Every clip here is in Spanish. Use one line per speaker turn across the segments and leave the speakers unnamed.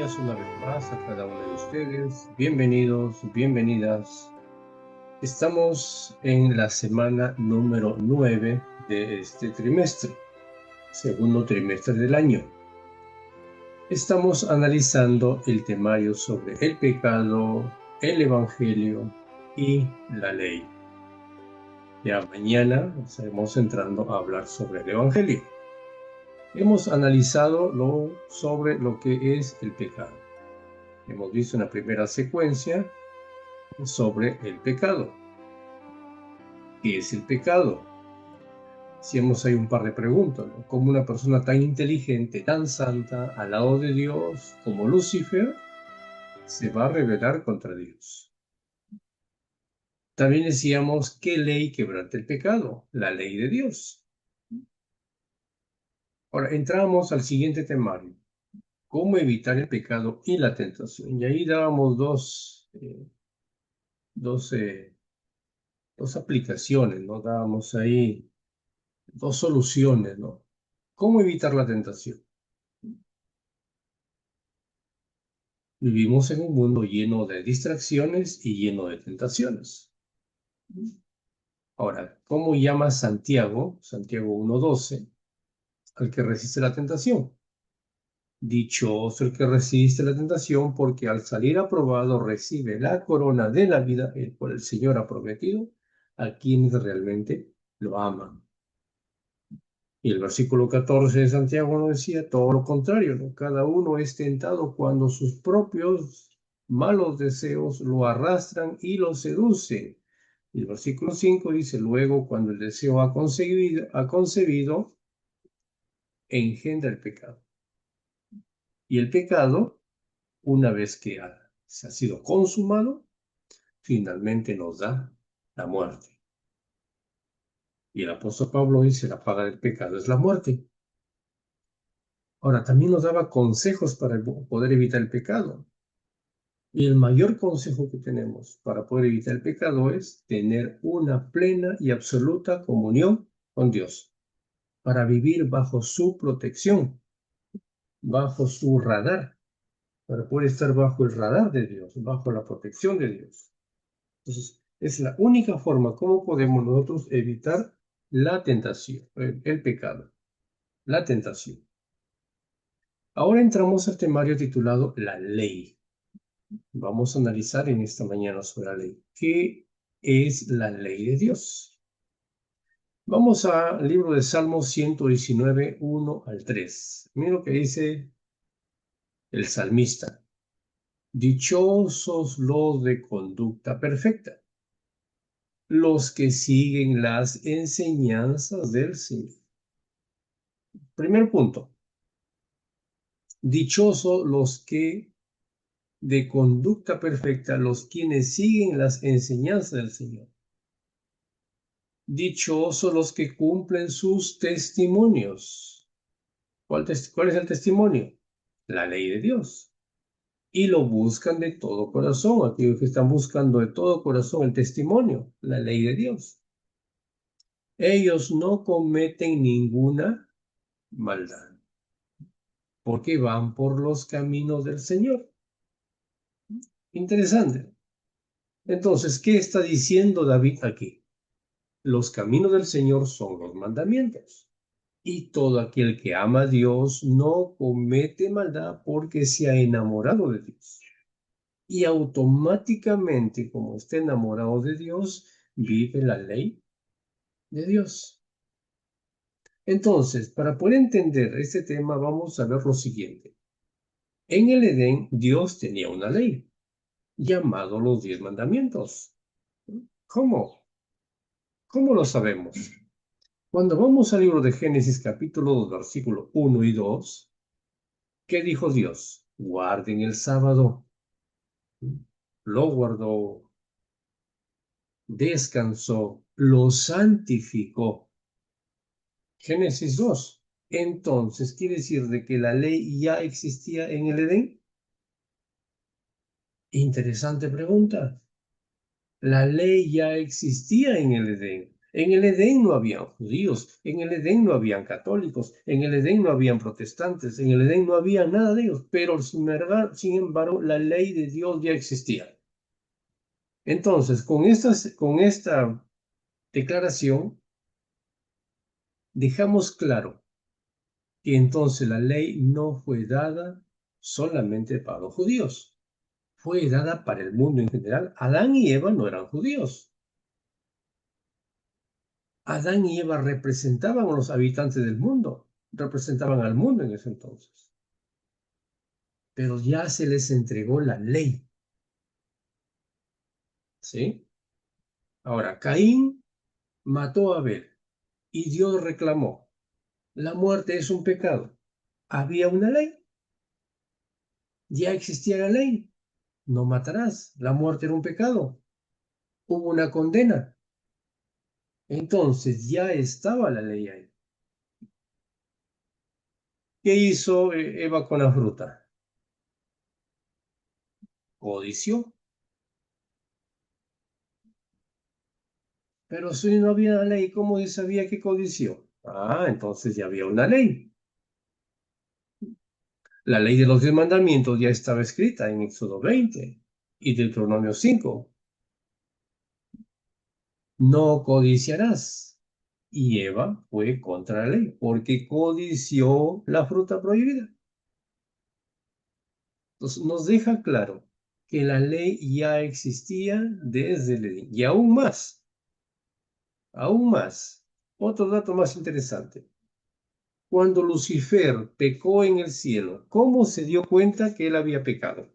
días una vez más a cada uno de ustedes. Bienvenidos, bienvenidas. Estamos en la semana número 9 de este trimestre, segundo trimestre del año. Estamos analizando el temario sobre el pecado, el evangelio y la ley. Ya mañana estaremos entrando a hablar sobre el evangelio. Hemos analizado sobre lo que es el pecado. Hemos visto una primera secuencia sobre el pecado. ¿Qué es el pecado? Hacíamos ahí un par de preguntas, ¿no? ¿Cómo una persona tan inteligente, tan santa, al lado de Dios como Lucifer, se va a rebelar contra Dios? También decíamos, ¿qué ley quebranta el pecado? La ley de Dios. Ahora, entramos al siguiente temario. ¿Cómo evitar el pecado y la tentación? Y ahí dábamos dos aplicaciones, ¿no? Dábamos ahí dos soluciones, ¿no? ¿Cómo evitar la tentación? Vivimos en un mundo lleno de distracciones y lleno de tentaciones. Ahora, ¿cómo llama Santiago 1:12, al que resiste la tentación? Dichoso el que resiste la tentación, porque al salir aprobado recibe la corona de la vida, el cual el Señor ha prometido a quienes realmente lo aman. Y el versículo 14 de Santiago nos decía todo lo contrario, ¿no? Cada uno es tentado cuando sus propios malos deseos lo arrastran y lo seducen. Y el versículo 5 dice, luego cuando el deseo ha concebido, engendra el pecado. Y el pecado, una vez que se ha sido consumado, finalmente nos da la muerte. Y el apóstol Pablo dice, la paga del pecado es la muerte. Ahora, también nos daba consejos para poder evitar el pecado. Y el mayor consejo que tenemos para poder evitar el pecado es tener una plena y absoluta comunión con Dios, para vivir bajo su protección, bajo su radar, para poder estar bajo el radar de Dios, bajo la protección de Dios. Entonces, es la única forma como podemos nosotros evitar la tentación, el pecado, la tentación. Ahora entramos al temario titulado La Ley. Vamos a analizar en esta mañana sobre la ley. ¿Qué es la ley de Dios? Vamos al libro de Salmos 119, 1 al 3. Mira lo que dice el salmista. Dichosos los de conducta perfecta, los que siguen las enseñanzas del Señor. Primer punto. Dichosos los que de conducta perfecta, los quienes siguen las enseñanzas del Señor. Dichosos los que cumplen sus testimonios. ¿Cuál es el testimonio? La ley de Dios. Y lo buscan de todo corazón. Aquellos que están buscando de todo corazón el testimonio, la ley de Dios. Ellos no cometen ninguna maldad, porque van por los caminos del Señor. Interesante. Entonces, ¿qué está diciendo David aquí? Los caminos del Señor son los mandamientos. Y todo aquel que ama a Dios no comete maldad porque se ha enamorado de Dios. Y automáticamente, como está enamorado de Dios, vive la ley de Dios. Entonces, para poder entender este tema, vamos a ver lo siguiente. En el Edén, Dios tenía una ley, llamado los 10 mandamientos. ¿Cómo? ¿Cómo lo sabemos? Cuando vamos al libro de Génesis capítulo 2, versículos 1 y 2, ¿qué dijo Dios? Guarden el sábado. Lo guardó, descansó, lo santificó. Génesis 2. Entonces, ¿quiere decir de que la ley ya existía en el Edén? Interesante pregunta. La ley ya existía en el Edén. En el Edén no habían judíos, en el Edén no habían católicos, en el Edén no habían protestantes, en el Edén no había nada de ellos, pero sin embargo la ley de Dios ya existía. Entonces, con esta declaración, dejamos claro que entonces la ley no fue dada solamente para los judíos, fue dada para el mundo en general. Adán y Eva no eran judíos. Adán y Eva representaban a los habitantes del mundo, representaban al mundo en ese entonces. Pero ya se les entregó la ley, ¿sí? Ahora, Caín mató a Abel y Dios reclamó, la muerte es un pecado. Había una ley, ya existía la ley, no matarás, la muerte era un pecado, hubo una condena. Entonces ya estaba la ley ahí. ¿Qué hizo Eva con la fruta? Codició. Pero si no había ley, ¿cómo se sabía que codició? Ah, entonces ya había una ley. La ley de los 10 mandamientos ya estaba escrita en Éxodo 20 y Deuteronomio 5. No codiciarás. Y Eva fue contra la ley porque codició la fruta prohibida. Entonces nos deja claro que la ley ya existía desde el Edén. Y aún más, otro dato más interesante. Cuando Lucifer pecó en el cielo, ¿cómo se dio cuenta que él había pecado?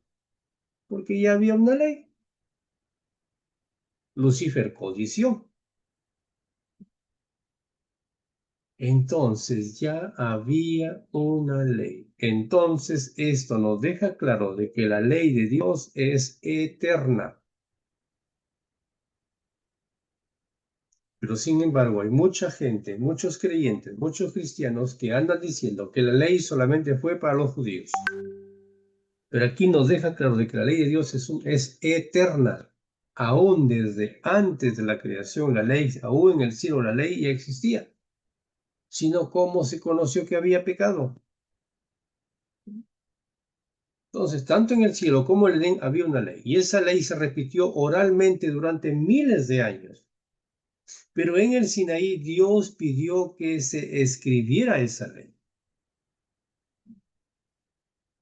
Porque ya había una ley. Lucifer codició. Entonces ya había una ley. Entonces esto nos deja claro de que la ley de Dios es eterna. Pero sin embargo hay mucha gente, muchos creyentes, muchos cristianos que andan diciendo que la ley solamente fue para los judíos. Pero aquí nos deja claro de que la ley de Dios es eterna. Aún desde antes de la creación, la ley, aún en el cielo la ley ya existía. Sino cómo se conoció que había pecado. Entonces, tanto en el cielo como en el Edén había una ley. Y esa ley se repitió oralmente durante miles de años. Pero en el Sinaí Dios pidió que se escribiera esa ley.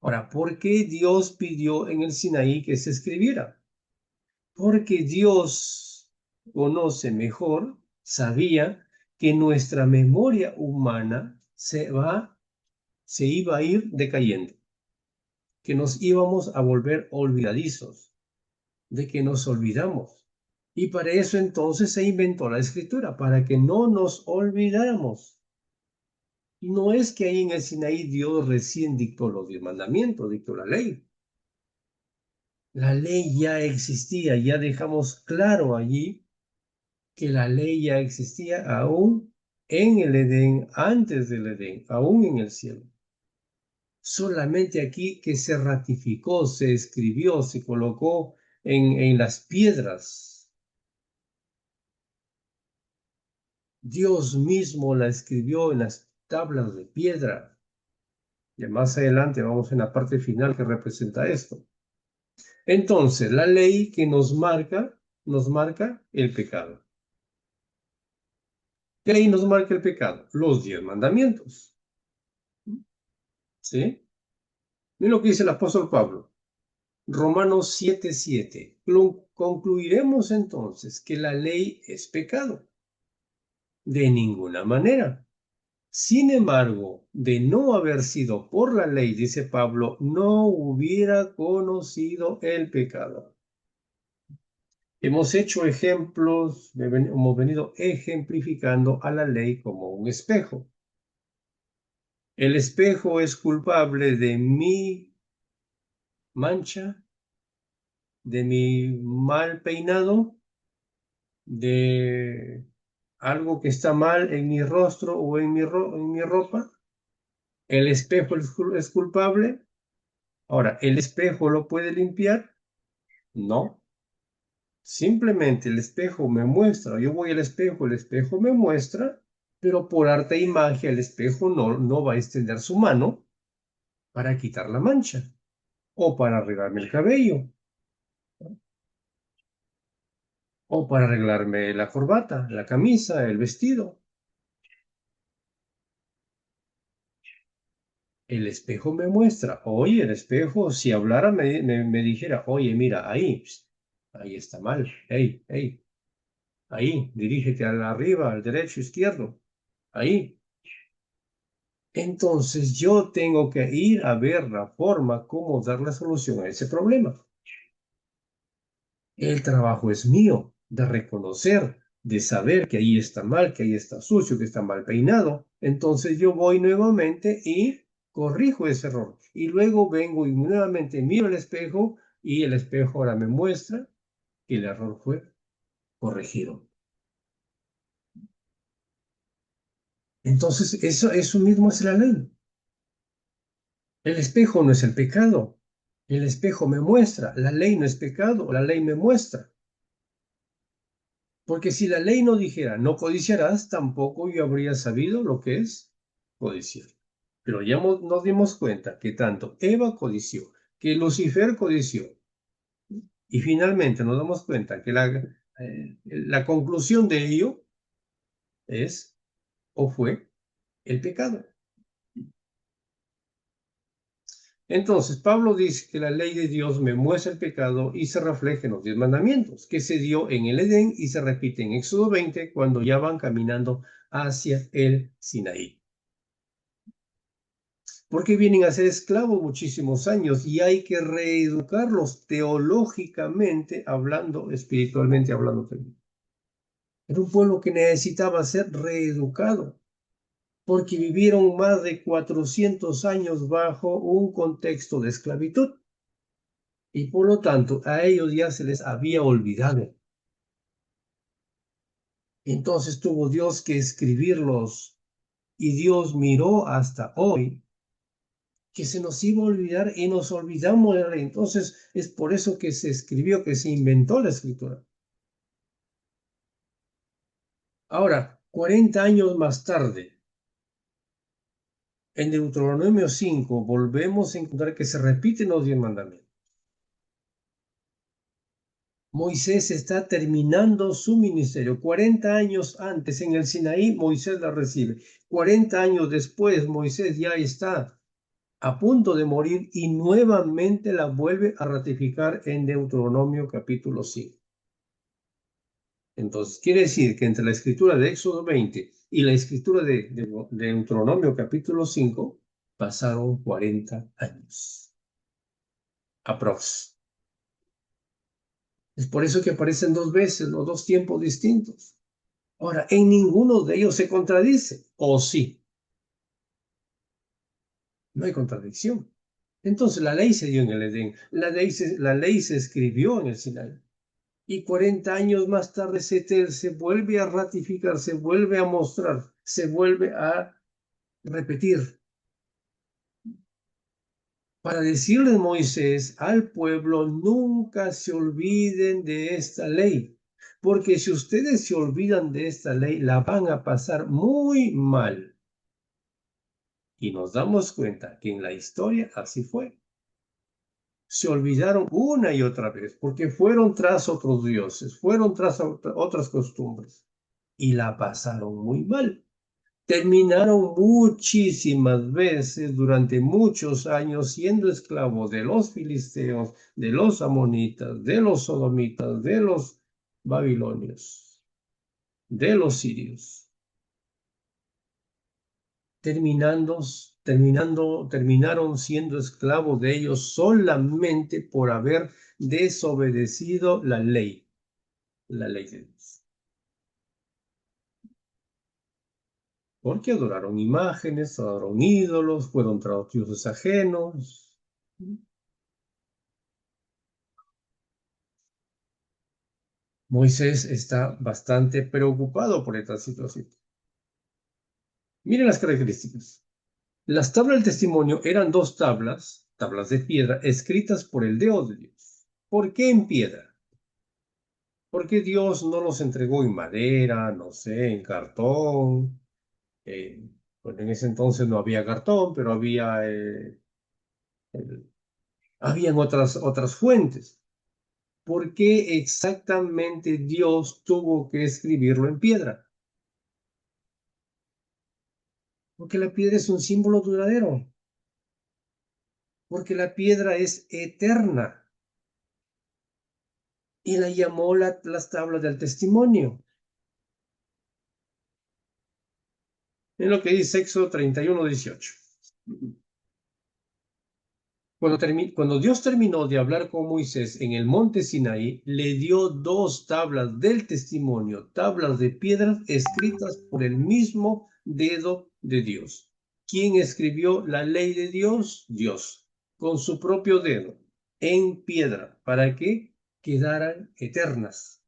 Ahora, ¿por qué Dios pidió en el Sinaí que se escribiera? Porque Dios conoce mejor, sabía que nuestra memoria humana se iba a ir decayendo, que nos íbamos a volver olvidadizos, de que nos olvidamos. Y para eso entonces se inventó la escritura, para que no nos olvidáramos. Y no es que ahí en el Sinaí Dios recién dictó los 10 mandamientos, dictó la ley. La ley ya existía, ya dejamos claro allí que la ley ya existía aún en el Edén, antes del Edén, aún en el cielo. Solamente aquí que se ratificó, se escribió, se colocó en las piedras. Dios mismo la escribió en las tablas de piedra. Y más adelante vamos en la parte final que representa esto. Entonces, la ley que nos marca el pecado. ¿Qué ley nos marca el pecado? Los 10 mandamientos. ¿Sí? Miren lo que dice el apóstol Pablo. Romanos 7:7. Concluiremos entonces que la ley es pecado. De ninguna manera. Sin embargo, de no haber sido por la ley, dice Pablo, no hubiera conocido el pecado. Hemos hecho ejemplos, hemos venido ejemplificando a la ley como un espejo. El espejo es culpable de mi mancha, de mi mal peinado, de algo que está mal en mi rostro o en mi ropa. El espejo es culpable. Ahora, ¿el espejo lo puede limpiar? No. Simplemente el espejo me muestra, yo voy al espejo, el espejo me muestra, pero por arte de magia el espejo no va a extender su mano para quitar la mancha o para arreglarme el cabello o para arreglarme la corbata, la camisa, el vestido. El espejo me muestra, oye, el espejo, si hablara, me dijera, oye, mira, ahí, ahí está mal, hey, ahí, dirígete al arriba, al derecho, izquierdo, ahí. Entonces yo tengo que ir a ver la forma, cómo dar la solución a ese problema. El trabajo es mío, de reconocer, de saber que ahí está mal, que ahí está sucio, que está mal peinado. Entonces yo voy nuevamente y corrijo ese error. Y luego vengo y nuevamente miro el espejo y el espejo ahora me muestra que el error fue corregido. Entonces eso mismo es la ley. El espejo no es el pecado. El espejo me muestra. La ley no es pecado, la ley me muestra. Porque si la ley no dijera no codiciarás, tampoco yo habría sabido lo que es codiciar. Pero ya nos dimos cuenta que tanto Eva codició, que Lucifer codició, y finalmente nos damos cuenta que la conclusión de ello es o fue el pecado. Entonces, Pablo dice que la ley de Dios me muestra el pecado y se refleja en los 10 mandamientos, que se dio en el Edén y se repite en Éxodo 20 cuando ya van caminando hacia el Sinaí. Porque vienen a ser esclavos muchísimos años y hay que reeducarlos teológicamente hablando, espiritualmente hablando también. Era un pueblo que necesitaba ser reeducado porque vivieron más de 400 años bajo un contexto de esclavitud. Y por lo tanto a ellos ya se les había olvidado. Entonces tuvo Dios que escribirlos y Dios miró hasta hoy que se nos iba a olvidar y nos olvidamos de la ley. Entonces es por eso que se escribió, que se inventó la escritura. Ahora, 40 años más tarde, en Deuteronomio 5, volvemos a encontrar que se repiten los 10 mandamientos. Moisés está terminando su ministerio. 40 años antes, en el Sinaí, Moisés la recibe. 40 años después, Moisés ya está a punto de morir y nuevamente la vuelve a ratificar en Deuteronomio capítulo 5. Entonces, quiere decir que entre la escritura de Éxodo 20 y la escritura de Deuteronomio capítulo 5 pasaron 40 años. Aprox. Es por eso que aparecen dos veces los dos tiempos distintos. Ahora, en ninguno de ellos se contradice, ¿o sí? No hay contradicción. Entonces, la ley se dio en el Edén, la ley se escribió en el Sinaí. Y 40 años más tarde se vuelve a ratificar, se vuelve a mostrar, se vuelve a repetir. Para decirle Moisés al pueblo, nunca se olviden de esta ley, porque si ustedes se olvidan de esta ley, la van a pasar muy mal. Y nos damos cuenta que en la historia así fue. Se olvidaron una y otra vez, porque fueron tras otros dioses, fueron tras otras costumbres, y la pasaron muy mal. Terminaron muchísimas veces durante muchos años siendo esclavos de los filisteos, de los amonitas, de los sodomitas, de los babilonios, de los sirios, terminaron siendo esclavos de ellos solamente por haber desobedecido la ley de Dios. Porque adoraron imágenes, adoraron ídolos, fueron tras dioses ajenos. Moisés está bastante preocupado por esta situación. Miren las características. Las tablas del testimonio eran dos tablas de piedra, escritas por el dedo de Dios. ¿Por qué en piedra? Porque Dios no los entregó en madera, no sé, en cartón. Bueno, en ese entonces no había cartón, pero habían otras fuentes. ¿Por qué exactamente Dios tuvo que escribirlo en piedra? Porque la piedra es un símbolo duradero, porque la piedra es eterna y la llamó las tablas del testimonio. Es lo que dice Éxodo 31:18. Cuando Dios terminó de hablar con Moisés en el monte Sinaí, le dio dos tablas del testimonio, tablas de piedras escritas por el mismo dedo de Dios. ¿Quién escribió la ley de Dios? Dios, con su propio dedo, en piedra, para que quedaran eternas,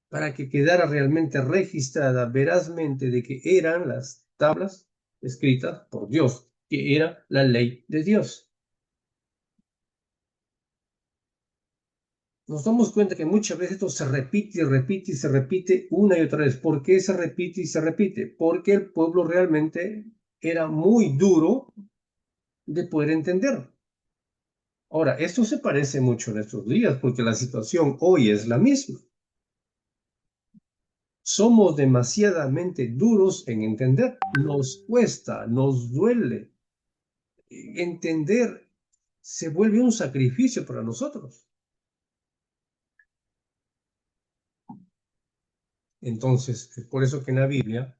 para que quedara realmente registrada verazmente de que eran las tablas escritas por Dios, que era la ley de Dios. Nos damos cuenta que muchas veces esto se repite y repite y se repite una y otra vez. ¿Por qué se repite y se repite? Porque el pueblo realmente era muy duro de poder entender. Ahora, esto se parece mucho en estos días porque la situación hoy es la misma. Somos demasiadamente duros en entender. Nos cuesta, nos duele. Entender se vuelve un sacrificio para nosotros. Entonces, es por eso que en la Biblia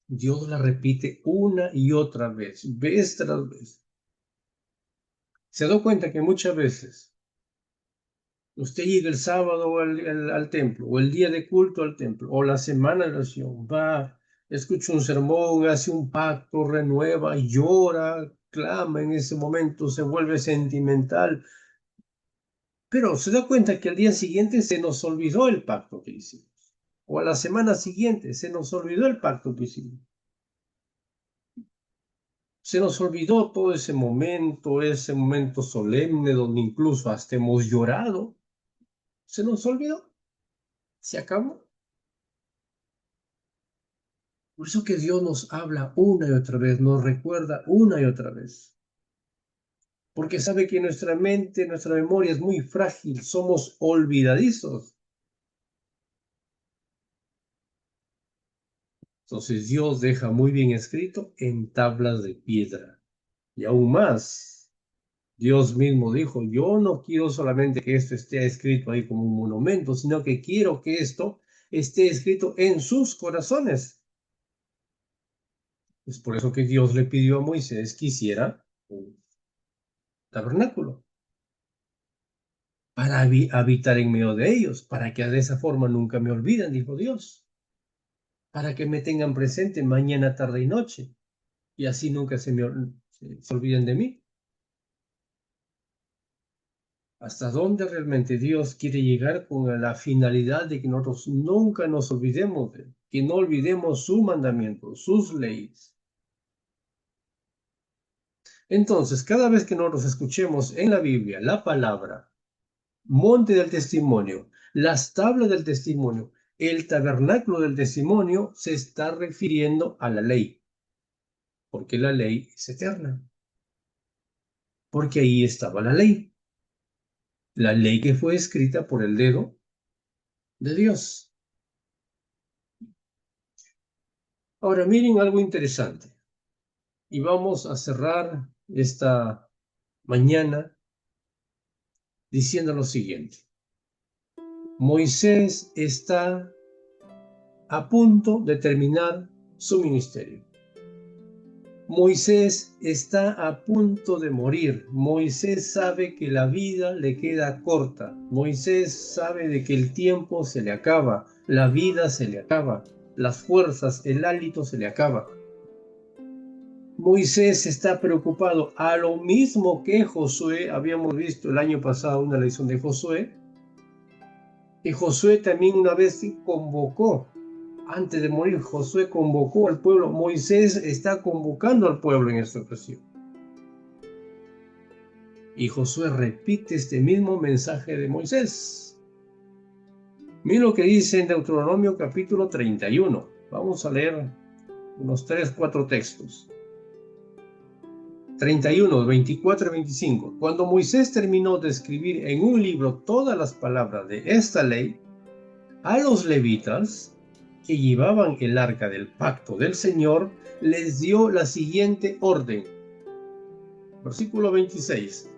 Dios la repite una y otra vez tras vez. Se da cuenta que muchas veces usted llega el sábado al templo, o el día de culto al templo, o la semana de oración, va, escucha un sermón, hace un pacto, renueva, llora, clama en ese momento, se vuelve sentimental, pero se da cuenta que al día siguiente se nos olvidó el pacto que hicimos, o a la semana siguiente se nos olvidó el pacto que hicimos. Se nos olvidó todo ese momento solemne donde incluso hasta hemos llorado. Se nos olvidó. Se acabó. Por eso que Dios nos habla una y otra vez, nos recuerda una y otra vez. Porque sabe que nuestra mente, nuestra memoria es muy frágil, somos olvidadizos. Entonces Dios deja muy bien escrito en tablas de piedra. Y aún más, Dios mismo dijo, yo no quiero solamente que esto esté escrito ahí como un monumento, sino que quiero que esto esté escrito en sus corazones. Es por eso que Dios le pidió a Moisés que hiciera un tabernáculo para habitar en medio de ellos, para que de esa forma nunca me olviden, dijo Dios, para que me tengan presente mañana, tarde y noche, y así nunca se olviden de mí. ¿Hasta dónde realmente Dios quiere llegar con la finalidad de que nosotros nunca nos olvidemos de él, que no olvidemos su mandamiento, sus leyes? Entonces, cada vez que nosotros escuchemos en la Biblia la palabra monte del testimonio, las tablas del testimonio, el tabernáculo del testimonio, se está refiriendo a la ley, porque la ley es eterna, porque ahí estaba la ley que fue escrita por el dedo de Dios. Ahora miren algo interesante, y vamos a cerrar esta mañana diciendo lo siguiente. Moisés está a punto de terminar su ministerio. Moisés está a punto de morir. Moisés sabe que la vida le queda corta. Moisés sabe de que el tiempo se le acaba, la vida se le acaba, las fuerzas, el hálito se le acaba. Moisés está preocupado, a lo mismo que Josué. Habíamos visto el año pasado una lección de Josué, y Josué también una vez convocó. Antes de morir, Josué convocó al pueblo. Moisés está convocando al pueblo en esta ocasión. Y Josué repite este mismo mensaje de Moisés. Mira lo que dice en Deuteronomio capítulo 31. Vamos a leer unos 3, 4 textos. 31, 24 y 25. Cuando Moisés terminó de escribir en un libro todas las palabras de esta ley, a los levitas que llevaban el arca del pacto del Señor, les dio la siguiente orden. Versículo 26.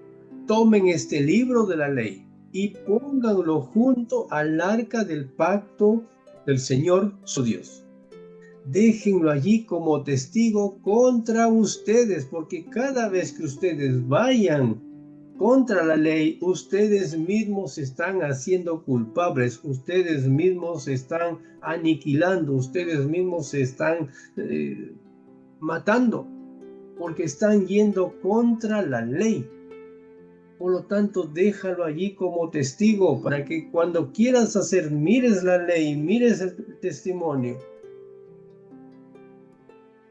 Tomen este libro de la ley y pónganlo junto al arca del pacto del Señor su Dios. Déjenlo allí como testigo contra ustedes, porque cada vez que ustedes vayan contra la ley, ustedes mismos se están haciendo culpables, ustedes mismos se están aniquilando, ustedes mismos se están matando, porque están yendo contra la ley. Por lo tanto, déjalo allí como testigo para que cuando quieras hacer, mires la ley, mires el testimonio.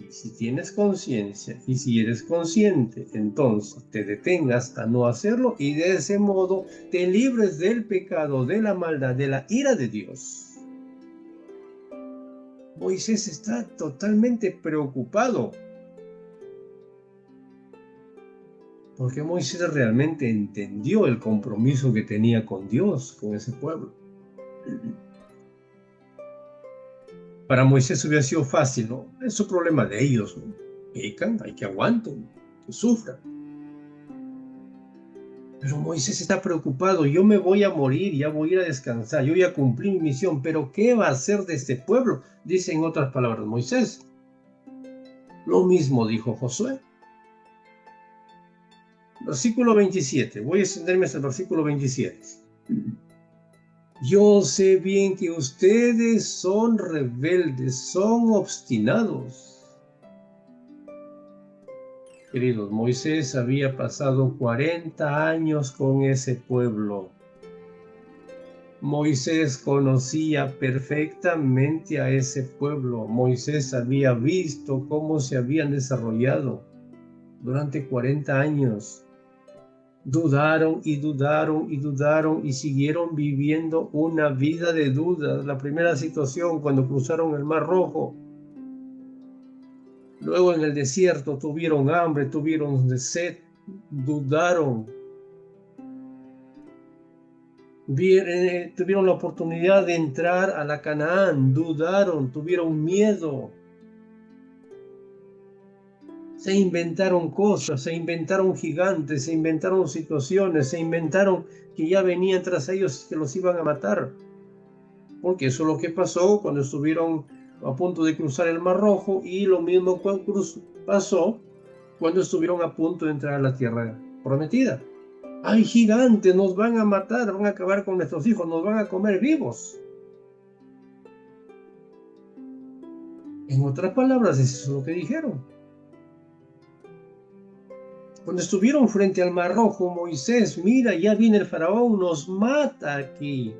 Y si tienes conciencia y si eres consciente, entonces te detengas a no hacerlo y de ese modo te libres del pecado, de la maldad, de la ira de Dios. Moisés está totalmente preocupado porque Moisés realmente entendió el compromiso que tenía con Dios, con ese pueblo. Para Moisés hubiera sido fácil, ¿no? Es un problema de ellos, ¿no? Pecan, hay que aguanten, que sufran. Pero Moisés está preocupado, yo me voy a morir, ya voy a ir a descansar, yo voy a cumplir mi misión, pero ¿qué va a hacer de este pueblo? Dice en otras palabras Moisés. Lo mismo dijo Josué. Versículo 27, voy a extenderme hasta el versículo 27. Yo sé bien que ustedes son rebeldes, son obstinados. Queridos, Moisés había pasado 40 años con ese pueblo. Moisés conocía perfectamente a ese pueblo. Moisés había visto cómo se habían desarrollado durante 40 años. Dudaron y dudaron y dudaron y siguieron viviendo una vida de dudas. La primera situación cuando cruzaron el Mar Rojo. Luego en el desierto tuvieron hambre, tuvieron sed, dudaron. Tuvieron la oportunidad de entrar a la Canaán, dudaron, tuvieron miedo. Se inventaron cosas, se inventaron gigantes, se inventaron situaciones, se inventaron que ya venían tras ellos que los iban a matar. Porque eso es lo que pasó cuando estuvieron a punto de cruzar el Mar Rojo y lo mismo pasó cuando estuvieron a punto de entrar a la tierra prometida. ¡Ay, gigantes! Nos van a matar, van a acabar con nuestros hijos, nos van a comer vivos. En otras palabras, eso es lo que dijeron. Cuando estuvieron frente al Mar Rojo, Moisés, mira, ya viene el faraón, nos mata aquí.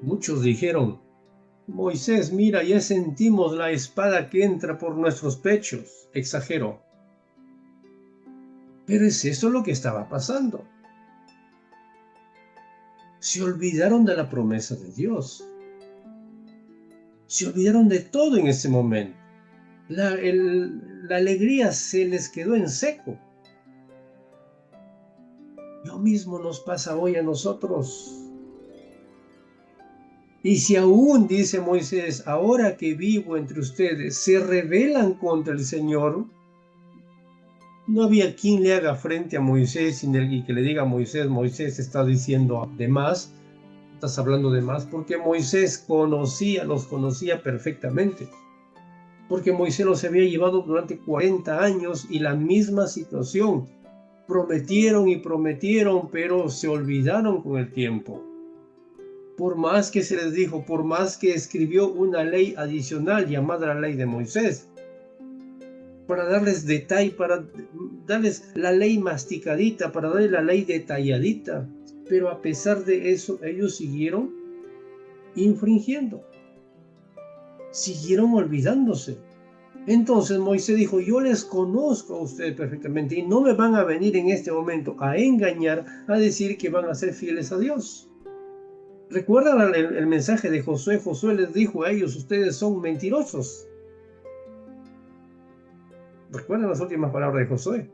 Muchos dijeron, Moisés, mira, ya sentimos la espada que entra por nuestros pechos. Exageró. Pero es eso lo que estaba pasando. Se olvidaron de la promesa de Dios. Se olvidaron de todo en ese momento. La alegría se les quedó en seco. Lo mismo nos pasa hoy a nosotros. Y si aún, dice Moisés, ahora que vivo entre ustedes, se rebelan contra el Señor, no había quien le haga frente a Moisés y que le diga a Moisés, Moisés está diciendo de más, estás hablando de más, porque Moisés los conocía perfectamente. Porque Moisés los había llevado durante 40 años y la misma situación. Prometieron y prometieron, pero se olvidaron con el tiempo. Por más que se les dijo, por más que escribió una ley adicional llamada la ley de Moisés, para darles detalle, para darles la ley masticadita, para darles la ley detalladita, pero a pesar de eso, ellos siguieron infringiendo, siguieron olvidándose. Entonces Moisés dijo, yo les conozco a ustedes perfectamente y no me van a venir en este momento a engañar, a decir que van a ser fieles a Dios. ¿Recuerdan el mensaje de Josué? Josué les dijo a ellos, ustedes son mentirosos. ¿Recuerdan las últimas palabras de Josué?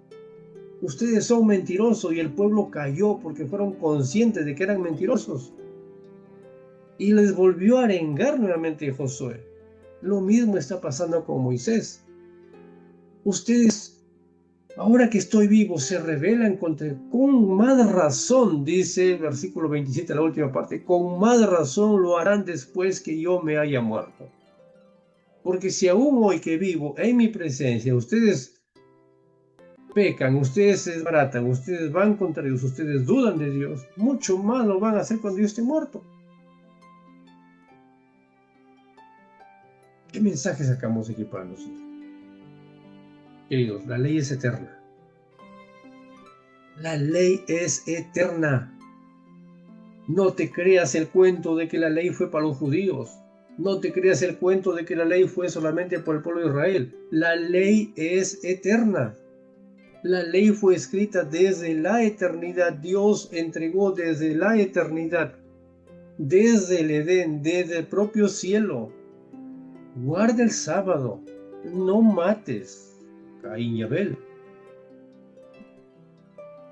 Ustedes son mentirosos, y el pueblo cayó porque fueron conscientes de que eran mentirosos. Y les volvió a arengar nuevamente Josué. Lo mismo está pasando con Moisés. Ustedes, ahora que estoy vivo, se rebelan con más razón, dice el versículo 27, la última parte, con más razón lo harán después que yo me haya muerto. Porque si aún hoy que vivo en mi presencia, ustedes pecan, ustedes se desbaratan, ustedes van contra Dios, ustedes dudan de Dios, mucho más lo van a hacer cuando yo esté muerto. ¿Qué mensaje sacamos aquí para nosotros? Queridos, la ley es eterna. La ley es eterna. No te creas el cuento de que la ley fue para los judíos. No te creas el cuento de que la ley fue solamente para el pueblo de Israel. La ley es eterna. La ley fue escrita desde la eternidad. Dios entregó desde la eternidad, desde el Edén, desde el propio cielo. Guarda el sábado. No mates. Caín y Abel.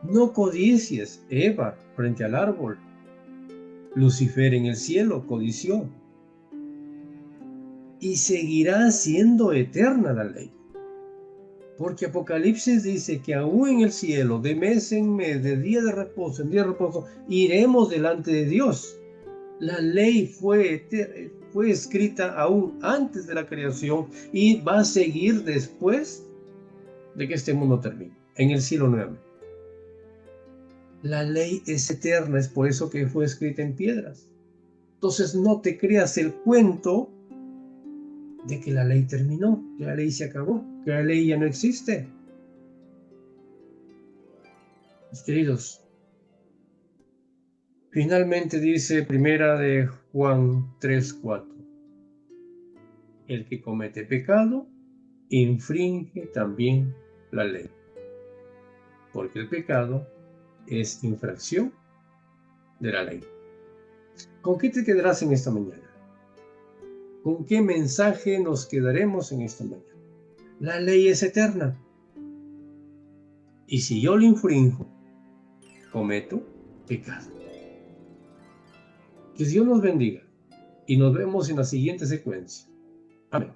No codicies. Eva, frente al árbol. Lucifer en el cielo codició. Y seguirá siendo eterna la ley. Porque Apocalipsis dice que aún en el cielo, de mes en mes, de día de reposo en día de reposo, iremos delante de Dios. La ley fue escrita aún antes de la creación y va a seguir después de que este mundo termine, en el cielo nuevamente. La ley es eterna, es por eso que fue escrita en piedras. Entonces no te creas el cuento de que la ley terminó, que la ley se acabó, que la ley ya no existe. Mis queridos, finalmente dice primera de Juan 3:4, el que comete pecado infringe también la ley, porque el pecado es infracción de la ley. ¿Con qué te quedarás en esta mañana? ¿Con qué mensaje nos quedaremos en esta mañana? La ley es eterna. Y si yo lo infrinjo, cometo pecado. Que Dios nos bendiga y nos vemos en la siguiente secuencia. Amén.